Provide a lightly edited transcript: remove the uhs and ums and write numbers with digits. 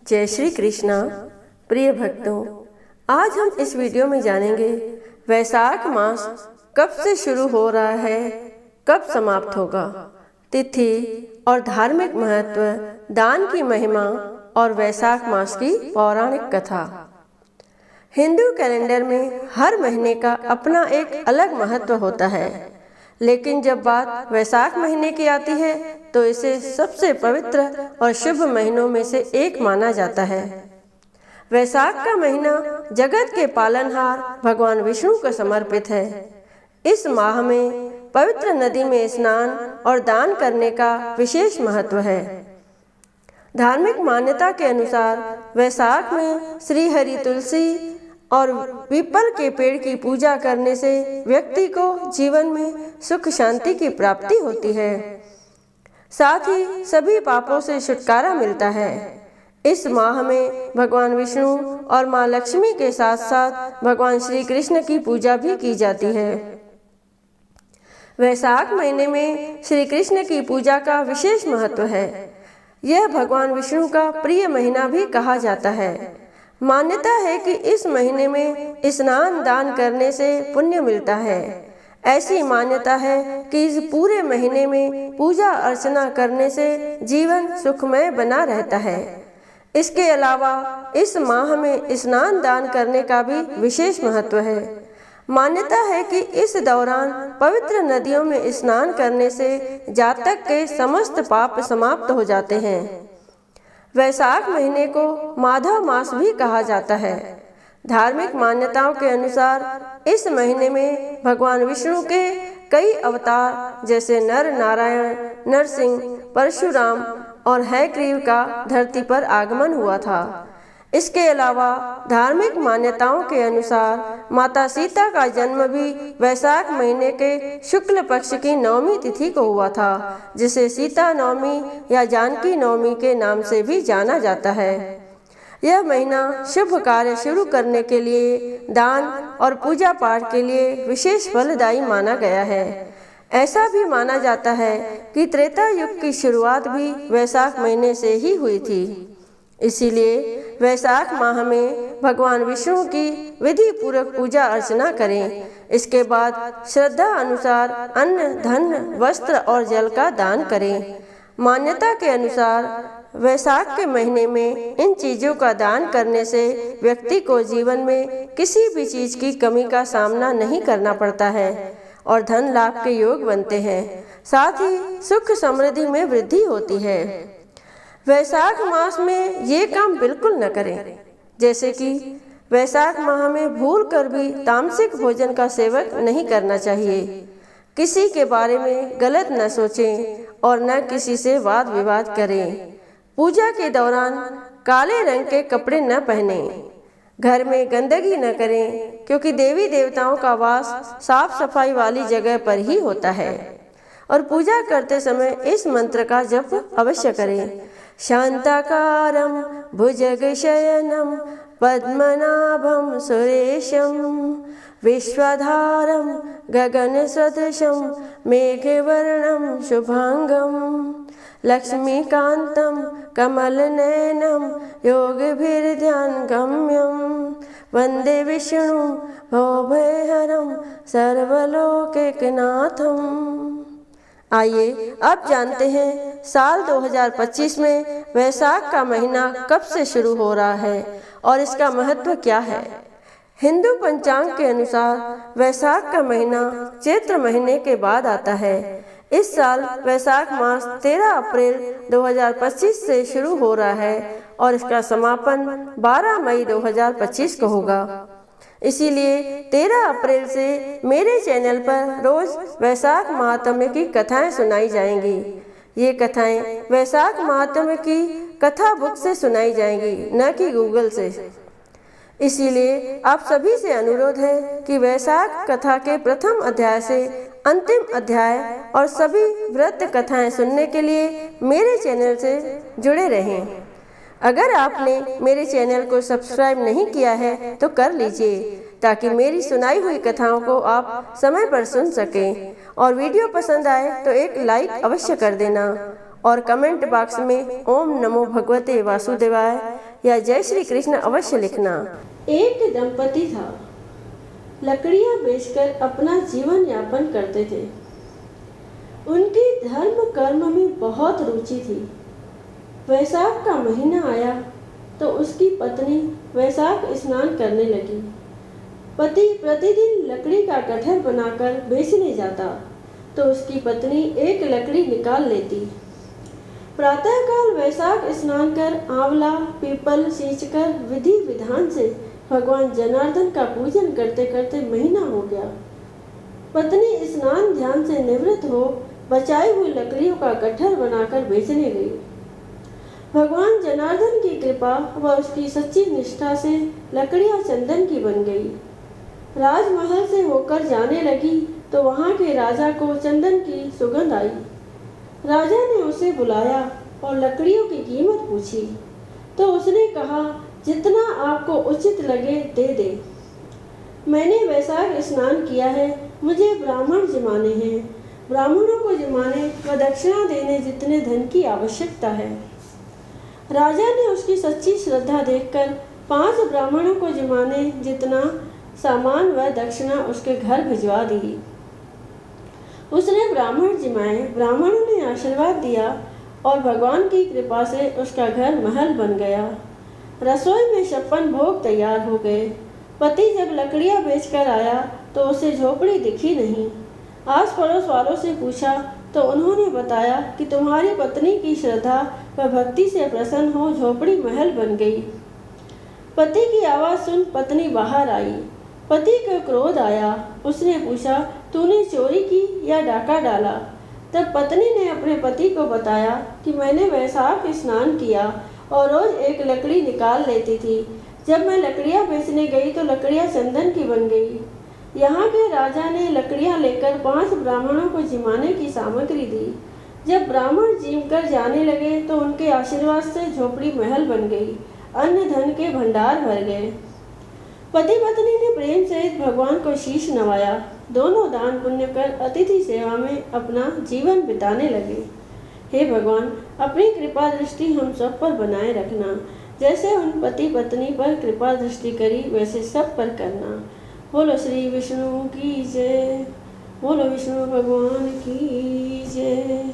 जय श्री कृष्णा। प्रिय भक्तों, आज हम इस वीडियो में जानेंगे वैशाख मास कब से शुरू हो रहा है, कब समाप्त होगा, तिथि और धार्मिक महत्व, दान की महिमा और वैशाख मास की पौराणिक कथा। हिंदू कैलेंडर में हर महीने का अपना एक अलग महत्व होता है, लेकिन जब बात वैशाख महीने की आती है तो इसे सबसे पवित्र और शुभ महीनों में से एक माना जाता है। वैशाख का महीना जगत के पालनहार भगवान विष्णु को समर्पित है। इस माह में पवित्र नदी में स्नान और दान करने का विशेष महत्व है। धार्मिक मान्यता के अनुसार वैशाख में श्री हरि, तुलसी और पीपल के पेड़ की पूजा करने से व्यक्ति को जीवन में सुख शांति की प्राप्ति होती है। साथ ही सभी पापों से छुटकारा मिलता है। इस माह में भगवान विष्णु और माँ लक्ष्मी के साथ साथ भगवान श्री कृष्ण की पूजा भी की जाती है। वैशाख महीने में श्री कृष्ण की पूजा का विशेष महत्व है। यह भगवान विष्णु का प्रिय महीना भी कहा जाता है। मान्यता है कि इस महीने में स्नान दान करने से पुण्य मिलता है। ऐसी मान्यता है कि इस पूरे महीने में पूजा अर्चना करने से जीवन सुखमय बना रहता है। इसके अलावा इस माह में स्नान दान करने का भी विशेष महत्व है। मान्यता है कि इस दौरान पवित्र नदियों में स्नान करने से जातक के समस्त पाप समाप्त हो जाते हैं। वैशाख महीने को माधव मास भी कहा जाता है। धार्मिक मान्यताओं के अनुसार इस महीने में भगवान विष्णु के कई अवतार जैसे नर नारायण, नरसिंह, परशुराम और हयग्रीव का धरती पर आगमन हुआ था। इसके अलावा धार्मिक मान्यताओं के अनुसार माता सीता का जन्म भी वैशाख महीने के शुक्ल पक्ष की नवमी तिथि को हुआ था, जिसे सीता नवमी या जानकी नवमी के नाम से भी जाना जाता है। यह महीना शुभ कार्य शुरू करने के लिए, दान और पूजा पाठ के लिए विशेष फलदायी माना गया है। ऐसा भी माना जाता है कि त्रेता युग की शुरुआत भी वैशाख महीने से ही हुई थी। इसीलिए वैशाख माह में भगवान विष्णु की विधि पूर्वक पूजा अर्चना करें। इसके बाद श्रद्धा अनुसार अन्न, धन, वस्त्र और जल का दान करें। मान्यता के अनुसार वैशाख के महीने में इन चीजों का दान करने से व्यक्ति को जीवन में किसी भी चीज की कमी का सामना नहीं करना पड़ता है और धन लाभ के योग बनते हैं। साथ ही सुख समृद्धि में वृद्धि होती है। वैशाख मास में ये काम बिल्कुल न करें, जैसे कि वैशाख माह में भूल कर भी तामसिक भोजन का सेवन नहीं करना चाहिए। किसी के बारे में गलत न सोचें और न किसी से वाद विवाद करें। पूजा के दौरान काले रंग के कपड़े न पहनें। घर में गंदगी न करें, क्योंकि देवी देवताओं का वास साफ सफाई वाली जगह पर ही होता है। और पूजा करते समय इस मंत्र का जप अवश्य करें। शांताकारं भुजगशयनं पद्मनाभं सुरेशं विश्वधारं गगनसदृशं मेघवर्णं शुभांगं लक्ष्मीकान्तं कमलनयनं योगभिर्ध्यानगम्यं वन्दे विष्णुं भवभयहरं सर्वलोकैकनाथम्। आइए अब जानते हैं साल 2025 में वैशाख का महीना कब से शुरू हो रहा है और इसका महत्व क्या है। हिंदू पंचांग के अनुसार वैशाख का महीना चैत्र महीने के बाद आता है। इस साल वैशाख मास 13 अप्रैल 2025 से शुरू हो रहा है और इसका समापन 12 मई 2025 को होगा। इसीलिए 13 अप्रैल से मेरे चैनल पर रोज वैशाख महात्म्य की कथाएं सुनाई जाएंगी। ये कथाएं वैशाख महात्म्य की कथा बुक से सुनाई जाएंगी, न कि गूगल से। इसीलिए आप सभी से अनुरोध है कि वैशाख कथा के प्रथम अध्याय से अंतिम अध्याय और सभी व्रत कथाएं सुनने के लिए मेरे चैनल से जुड़े रहें। अगर आपने मेरे चैनल को सब्सक्राइब नहीं किया है तो कर लीजिए, ताकि मेरी सुनाई हुई कथाओं को आप समय पर सुन सकें। और वीडियो पसंद आए तो एक लाइक अवश्य कर देना और कमेंट बॉक्स में ओम नमो भगवते वासुदेवाय या जय श्री कृष्ण अवश्य लिखना। एक दंपति था, लकड़ियां बेचकर अपना जीवन यापन करते थे। उनकी धर्म कर्म में बहुत रुचि थी। वैशाख का महीना आया तो उसकी पत्नी वैशाख स्नान करने लगी। पति प्रतिदिन लकड़ी का कटहर बनाकर बेचने जाता तो उसकी पत्नी एक लकड़ी निकाल लेती। प्रातःकाल वैशाख स्नान कर आंवला पीपल सींचकर विधि विधान से भगवान जनार्दन का पूजन करते करते महीना हो गया। पत्नी स्नान ध्यान से निवृत्त हो बचाई हुई लकड़ियों का कटहर बनाकर बेचने गई। भगवान जनार्दन की कृपा व उसकी सच्ची निष्ठा से लकड़ियां चंदन की बन गई। राजमहल से होकर जाने लगी तो वहां के राजा को चंदन की सुगंध आई। राजा ने उसे बुलाया और लकड़ियों की कीमत पूछी तो उसने कहा, जितना आपको उचित लगे दे दे। मैंने वैशाख स्नान किया है, मुझे ब्राह्मण जिमाने हैं। ब्राह्मणों को जिमाने व दक्षिणा देने जितने धन की आवश्यकता है। राजा ने उसकी सच्ची श्रद्धा देखकर 5 ब्राह्मणों को जिमाने जितना सामान व दक्षिणा उसके घर भिजवा दी। उसने ब्राह्मण जिमाए, ब्राह्मणों ने आशीर्वाद दिया और भगवान की कृपा से उसका घर महल बन गया। रसोई में 56 भोग तैयार हो गए। पति जब लकड़ियां बेचकर आया तो उसे झोपड़ी दिखी नहीं। आस पड़ोस वालों से पूछा तो उन्होंने बताया कि तुम्हारी पत्नी की श्रद्धा व भक्ति से प्रसन्न हो झोपड़ी महल बन गई। पति की आवाज़ सुन पत्नी बाहर आई। पति को क्रोध आया। उसने पूछा, तूने चोरी की या डाका डाला? तब पत्नी ने अपने पति को बताया कि मैंने वैशाख स्नान किया और रोज एक लकड़ी निकाल लेती थी। जब मैं लकड़ियां बेचने गई तो लकड़ियां चंदन की बन गई। यहाँ के राजा ने लकड़ियां लेकर 5 ब्राह्मणों को जिमाने की सामग्री दी। जब ब्राह्मण जीम कर जाने लगे तो उनके आशीर्वाद से झोपड़ी महल बन गई। अन्न धन के भंडार भर गए। पति पत्नी ने प्रेम सहित भगवान को शीश नवाया। दोनों दान पुण्य कर अतिथि सेवा में अपना जीवन बिताने लगे। हे भगवान, अपनी कृपा दृष्टि हम सब पर बनाए रखना। जैसे उन पति पत्नी पर कृपा दृष्टि करी वैसे सब पर करना। बोलो श्री विष्णु की जय। बोलो विष्णु भगवान की जय।